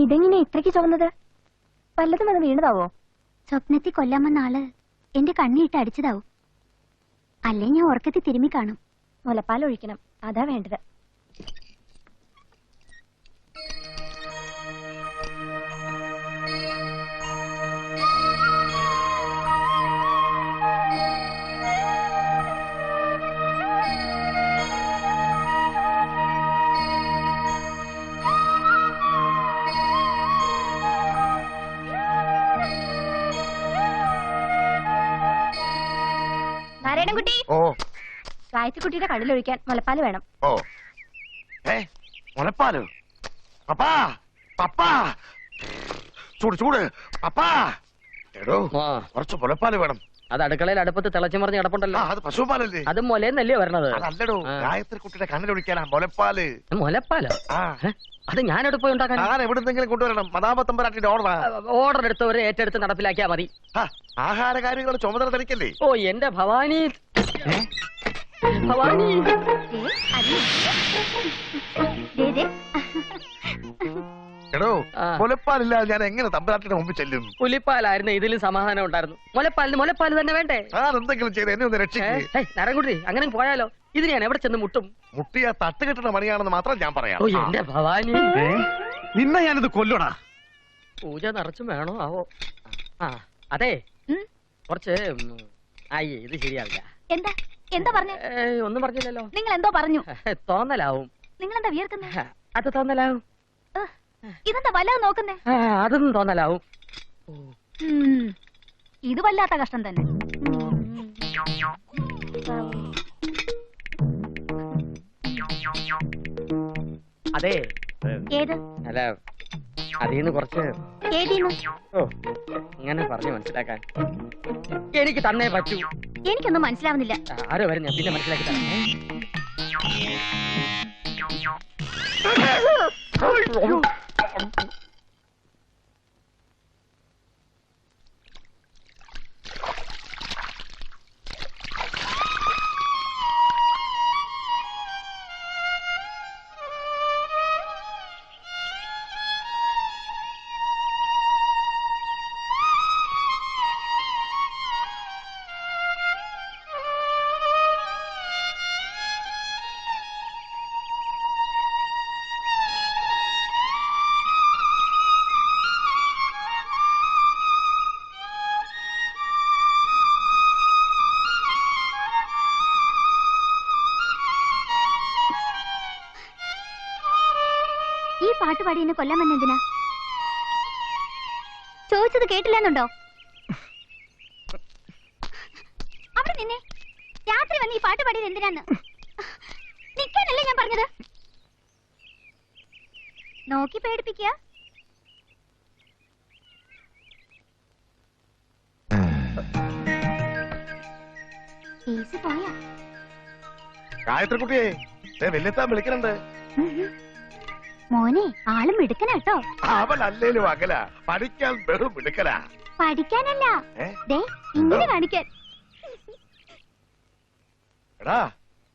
ഇതെങ്ങനെ ഇത്രയ്ക്ക് ചുവന്നത്? വല്ലതും അത് വീണതാവോ? സ്വപ്നത്തിൽ കൊല്ലാമെന്ന ആള് എന്റെ കണ്ണിട്ട് അടിച്ചതാവും. അല്ലേ ഞാൻ ഉറക്കത്തിൽ തിരുമ്മി കാണും. മുലപ്പാൽ ഒഴിക്കണം, അതാ വേണ്ടത്. നാരായണൻകുട്ടി, ഗായത്രിക്കുട്ടിയുടെ കണ്ണിലൊഴിക്കാൻ മുലപ്പാൽ വേണം. ഓ മുലപ്പാലോ? പപ്പാ പപ്പാ, ചൂട് ചൂട് പപ്പാ. എടോ കുറച്ച് മുലപ്പാല് വേണം. അത് അടുക്കളയിൽ അടുപ്പത്ത് തിളച്ചു മറിഞ്ഞ് കിടപ്പുണ്ടല്ലോ. അത് പശുപാലല്ലേ? അത് മുലന്നല്ലേ വരണത്? അതല്ലടോ, ഗായത്രിക്കുട്ടിയുടെ കണ്ണിലൊഴിക്കാനാ മുലപ്പാല്. മുലപ്പാലോ? അത് ഞാനെവിടെ പോയി ഉണ്ടാക്കാൻ? ഞാൻ എവിടുന്നെങ്കിലും കൊണ്ടുവരണം. മദാമത്തമ്പരാട്ടിന്റെ ഓർഡർ എടുത്തവരെ ഏറ്റെടുത്ത് നടപ്പിലാക്കിയാ മതി. ആഹാര കാര്യങ്ങളുടെ ചുമതല തനിക്കല്ലേ? ഓ എന്റെ ഭവാനി, ഭവാനി. എടോ മുലപ്പാലില്ലാതെ ഞാൻ എങ്ങനെ തമ്പരാട്ടിന്റെ മുമ്പിൽ ചെല്ലും? പുലിപ്പാലായിരുന്നു ഇതിലും സമാധാനം ഉണ്ടായിരുന്നു. മുലപ്പാലിന് മുലപ്പാല് തന്നെ വേണ്ടേ? എന്തെങ്കിലും ചെയ്ത് എന്നെ ഒന്ന് രക്ഷിക്കേ. നാരായണൻകുട്ടി, അങ്ങനെ പോയാലോ? ഇതിന് ഞാൻ എവിടെ ചെന്ന് മുട്ടും? മുട്ടിയ തട്ട് കെട്ടുന്ന മണിയാണെന്ന് മാത്രം ഞാൻ പറയാം. ഓ എന്റെ ഭവാനി, നിന്നെ ഞാനിത് കൊല്ലണ. പൂജ നിറച്ചും വേണോ ആവോ? അതെ, കുറച്ച് ഇത് ശരിയാവില്ല. എന്താ എന്താ പറഞ്ഞു? ഒന്നും പറഞ്ഞില്ലല്ലോ. നിങ്ങൾ എന്തോ പറഞ്ഞു. തോന്നലാവും. നിങ്ങൾ എന്താ വിയർക്കുന്നത്? അത് തോന്നലാവും. ഇതെന്താ വല്ലാതെ നോക്കുന്നേ? അതും തോന്നലാവും. ഇത് വല്ലാത്ത കഷ്ടം തന്നെ. അതെ, ഏത്? അല്ല അതീന്ന് കുറച്ച്. ഓ ഇങ്ങനെ പറഞ്ഞു മനസ്സിലാക്കാൻ എനിക്ക് തന്നേ പറ്റൂ. എനിക്കൊന്നും മനസ്സിലാവുന്നില്ല. ആരോ വരും, ഞാൻ പിന്നെ മനസ്സിലാക്കി തരാം. ഈ പാട്ടുപാടി എന്നെ കൊല്ലാൻ വന്നെന്തിനാ? ചോദിച്ചത് കേട്ടില്ലെന്നുണ്ടോ? അവിടെ നിന്നെ രാത്രി വന്ന് ഈ പാട്ട് പാടിയത് എന്തിനാന്ന് നിൽക്കാനല്ലേ ഞാൻ പറഞ്ഞത്? നോക്കി പേടിപ്പിക്കുക. ഈസി പോയാ ഗായത്രിക്കുട്ടിയെ വെല്ലുത്താൻ വിളിക്കുന്നുണ്ട്. മോനെ ആളും മിടുക്കനാട്ടോ. അവനല്ലേലും അകല, പഠിക്കാൻ വെറും മിടുക്കലാ. പഠിക്കാനല്ല, ഇങ്ങനെ കാണിക്കാൻ. എടാ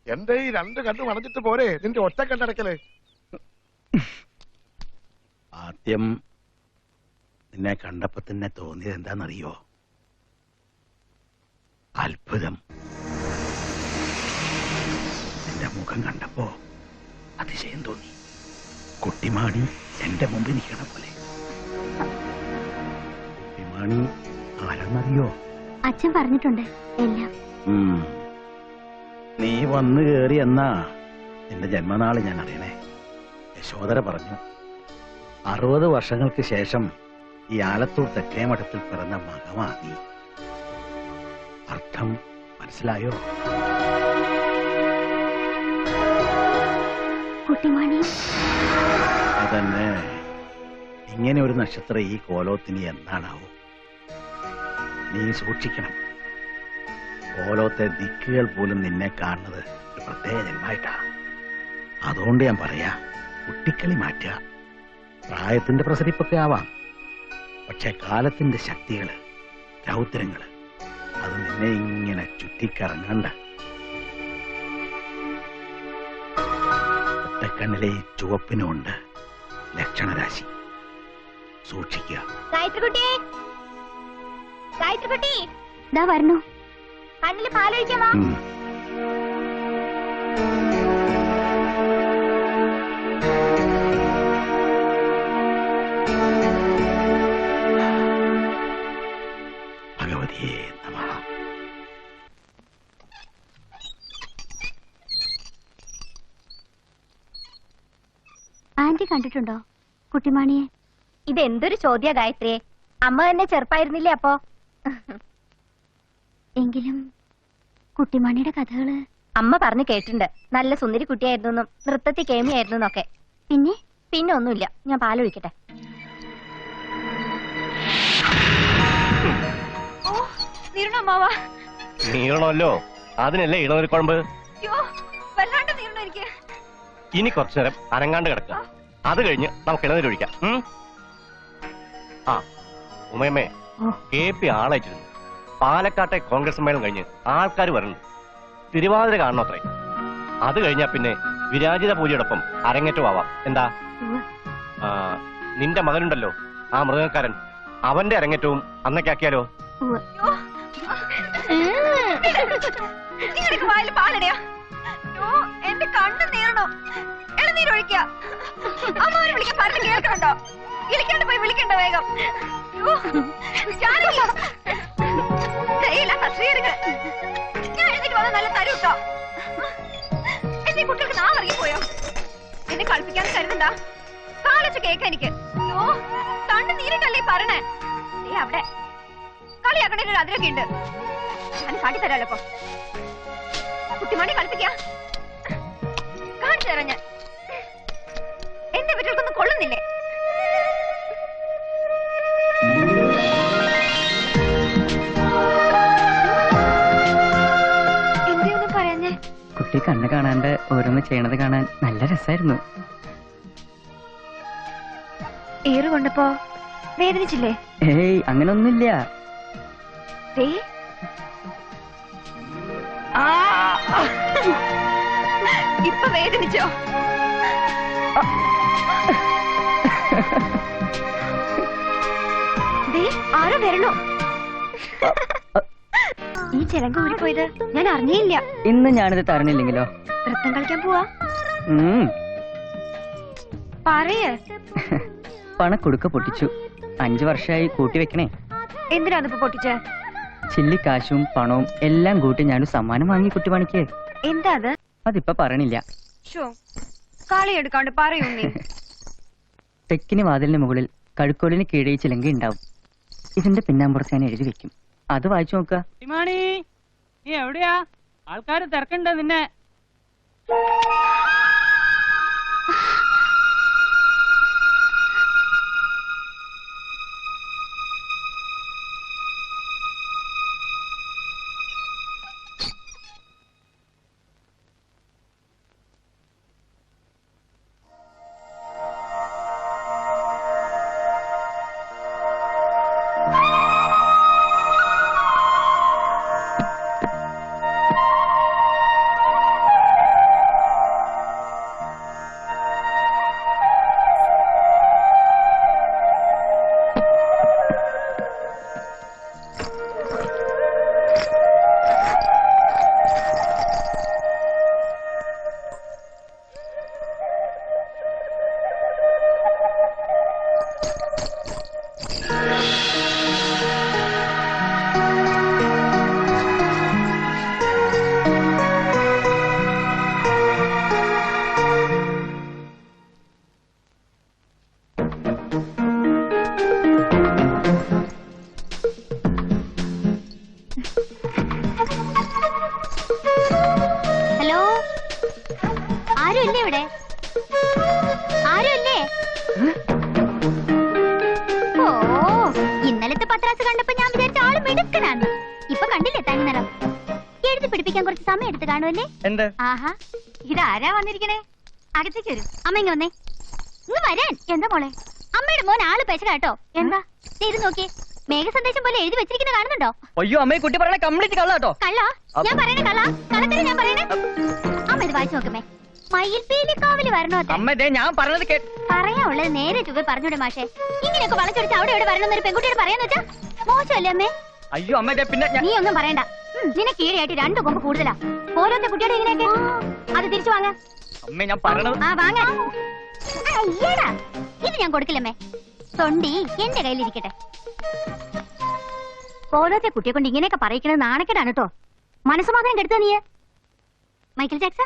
എന്റെ ഈ രണ്ട് കണ്ണു അടച്ചിട്ട് പോരെ നിന്റെ ഒറ്റ കണ്ണടക്കല്? ആദ്യം നിന്നെ കണ്ടപ്പോ തന്നെ തോന്നിയത് എന്താണെന്നറിയോ? അത്ഭുതം. നിന്റെ മുഖം കണ്ടപ്പോ അതിശയം തോന്നി. കുട്ടിമാണി എന്റെ മുമ്പിൽ നിൽക്കണ പോലെ. കുട്ടിമാണി ആരാന്നറിയോ? അച്ഛൻ പറഞ്ഞിട്ടുണ്ട് എല്ലാം. നീ വന്നു കേറി എന്നാ നിന്റെ ജന്മനാള് ഞാൻ അറിയണേ. യശോദര പറഞ്ഞു 60 വർഷങ്ങൾക്ക് ശേഷം ഈ ആലത്തൂർ തെക്കേമഠത്തിൽ പിറന്ന മകമാ നീ. അർത്ഥം മനസ്സിലായോ? കുട്ടിമാണി അതന്നെ. ഇങ്ങനെ ഒരു നക്ഷത്രം ഈ കോലോത്തിന് എന്നാണാവോ? നീ സൂക്ഷിക്കണം. കോലോത്തെ ദിക്കുകൾ പോലും നിന്നെ കാണുന്നത് ഒരു പ്രത്യേക ജന്മായിട്ടാ. അതുകൊണ്ട് ഞാൻ പറയാ, കുട്ടിക്കളി മാറ്റുക. പ്രായത്തിന്റെ പ്രസരിപ്പൊക്കെ ആവാം, പക്ഷെ കാലത്തിന്റെ ശക്തികള്, രൗദ്രങ്ങള് അത് നിന്നെ ഇങ്ങനെ ചുറ്റിക്കറങ്ങണ്ട. ഒറ്റ കണ്ണിലെ ഈ ചുവപ്പിനുമുണ്ട് ലക്ഷണരാശി. സൂക്ഷിക്കുക. ഗായത്രിക്കുട്ടി, ഗായത്രിക്കുട്ടി, ഇതാ വരണു. കണ്ണില് പാലൊഴിക്കാമോ? ഭഗവതിയെ നമഃ. ആന്റി കണ്ടിട്ടുണ്ടോ കുട്ടിമാണിയെ? ഇതെന്തൊരു ചോദ്യ ഗായത്രിയെ. അമ്മ തന്നെ ചെറുപ്പായിരുന്നില്ലേ അപ്പോ? എങ്കിലും കുട്ടിമാണിയുടെ കഥകള് അമ്മ പറഞ്ഞു കേട്ടിട്ടുണ്ട്. നല്ല സുന്ദരി കുട്ടിയായിരുന്നു, നൃത്തത്തിൽ കേമിയായിരുന്നു എന്നൊക്കെ. പിന്നെ ഒന്നുമില്ല. ഞാൻ പാലൊഴിക്കട്ടെ. നീളണമല്ലോ, അതിനല്ലേ ഇടവൊരു കുഴമ്പ്. ഇനി കുറച്ചു നേരം അനങ്ങാണ്ട് കിടക്കുക. അത് കഴിഞ്ഞ് നമുക്ക് ഇടനിലൊഴിക്കാം. ആ ഉമയമ്മേ, KP ആളയച്ചിരുന്നു. പാലക്കാട്ടെ കോൺഗ്രസ് സമ്മേളനം കഴിഞ്ഞ് ആൾക്കാർ വരുന്നുണ്ട്. തിരുവാതിര കാണണം അത്രേ. അത് കഴിഞ്ഞാ പിന്നെ വിരാജിത പൂജയോടൊപ്പം അരങ്ങേറ്റമാവാം. എന്താ? നിന്റെ മകനുണ്ടല്ലോ ആ മൃഗക്കാരൻ, അവന്റെ അരങ്ങേറ്റവും അന്നൊക്കെയാക്കിയാലോ? എന്റെ കണ്ണ് നീറണോ? ഇളനീരൊഴിക്കുക. അമ്മ വിളിക്കാൻ പറഞ്ഞു കേൾക്കണുണ്ടോ? വിളിക്കാണ്ട് പോയി വിളിക്കണ്ട വേഗം. ഞാൻ എഴുന്നേറ്റ് വന്ന നല്ല തരൂട്ടോ. എന്റെ കുട്ടികൾക്ക് നാം ഇറങ്ങിപ്പോയോ? എന്നെ കളിപ്പിക്കാൻ കരുതണ്ട. കാലച്ച് കേക്ക എനിക്ക്. കണ്ണ് നീരിട്ടല്ലേ പറഞ്ഞേ. അവിടെ കളിയാക്കണ ഒരു അതിരൊക്കെ ഉണ്ട്. ഞാൻ കാട്ടിത്തരാലോ ഇപ്പൊ. കുട്ടിമാണി കളിപ്പിക്കാ കാണിച്ചു തരാം ഞാൻ. എന്റെ വീട്ടിൽക്കൊന്നും കൊള്ളുന്നില്ലേ? എന്തൊന്നും പറയാഞ്ഞേ? കുട്ടി കണ്ണ് കാണാണ്ട് ഓരോന്ന് ചെയ്യണത് കാണാൻ നല്ല രസായിരുന്നു. ഏറ് കൊണ്ടപ്പോ വേദനിച്ചില്ലേ? ഏയ് അങ്ങനൊന്നുമില്ല. ഇപ്പൊ വേദനിച്ചോ? ആരോ വരണോ? ഈ ചെലങ്ക ഊരിപ്പോയത് ഞാൻ അറിഞ്ഞേയില്ല. ഇന്ന് ഞാനിത് തരണില്ലെങ്കിലോ? നൃത്തം കളിക്കാൻ പോവാ. പറയേ. പണക്കൊടുക്ക പൊട്ടിച്ചു. 5 വർഷമായി കൂട്ടി വെക്കണേ. എന്തിനാന്നിപ്പോ പൊട്ടിച്ചേ? ചില്ലിക്കാശും പണവും എല്ലാം കൂട്ടി ഞാനൊരു സമ്മാനം വാങ്ങി കുട്ടിമാണിക്ക്. എന്താ അത്? അതിപ്പോ പറയണില്ല. കളി എടുക്കാണ്ട് പറയൂ നീ. തെക്കിന് വാതിലിന് മുകളിൽ കഴുക്കോലിന് കീഴേ ചിലങ്ക ഉണ്ടാവും. ഇതിന്റെ പിന്നാമ്പുറത്ത് ഞാൻ എഴുതി വെക്കും. അത് വായിച്ചു നോക്കുക. നീ എവിടെയാ? ആൾക്കാര് തിരക്കണ്ട നിന്നെ. ഇതാരാ വന്നിരിക്കണേ? അകത്തേക്ക് വരും. അമ്മ ഇങ്ങ വന്നേ. ഇങ്ങ് വരാൻ. എന്താ മോളെ? അമ്മയുടെ മോൻ ആള് പെശക കേട്ടോ. എന്താ ഇത് നോക്കിയേ, മേഘ സന്ദേശം പോലെ എഴുതി വെച്ചിരിക്കുന്നത് കാണുന്നുണ്ടോ? അയ്യോ അമ്മയെ കുട്ടി പറയണ കംപ്ലീറ്റ് കള്ളാട്ടോ. കള്ള? ഞാൻ പറയണേ കള്ള? കള്ളത്തിന് ഞാൻ പറയണേ. അമ്മ ഇത് വായിച്ചു നോക്കമ്മേ. മയിൽപീലിക്കാവില് വരണോ അത്രേ? അമ്മ ദേ ഞാൻ പറഞ്ഞത് പറയാനുള്ളത് നേരെ ചുവ പറഞ്ഞൂടെ മാഷെ? ഇങ്ങനെയൊക്കെ വളച്ചൊടിച്ച് അവിടെ ഇവിടെ വരണമെന്നൊരു പെൺകുട്ടിയോട് പറയാന്ന് വെച്ചാ മോശമല്ലേ അമ്മേ? അയ്യോ അമ്മ ദേ പിന്നെ നീ ഒന്നും പറയണ്ട. നിനക്ക് ഈടെയായിട്ട് 2 കൊമ്പ് കൂടുതലാ. ഓരോരുത്തർ കുട്ടിയോട് ഇങ്ങനെയൊക്കെ അത് തിരിച്ചു വാങ്ങ. അമ്മ ഞാൻ പറയണത് ആ വാങ്ങ. അയ്യടാ, ഇത് ഞാൻ കൊടുക്കില്ലമ്മേ. തൊണ്ടി എന്റെ കയ്യിലിരിക്കട്ടെ. ഓരോരുത്തർ കുട്ടിയെ കൊണ്ട് ഇങ്ങനെയൊക്കെ പറയിക്കണത് നാണക്കേടാണ് കേട്ടോ. മനസ്സമാധാനം കെടുത്ത നീ മൈക്കിൾ ജാക്സ.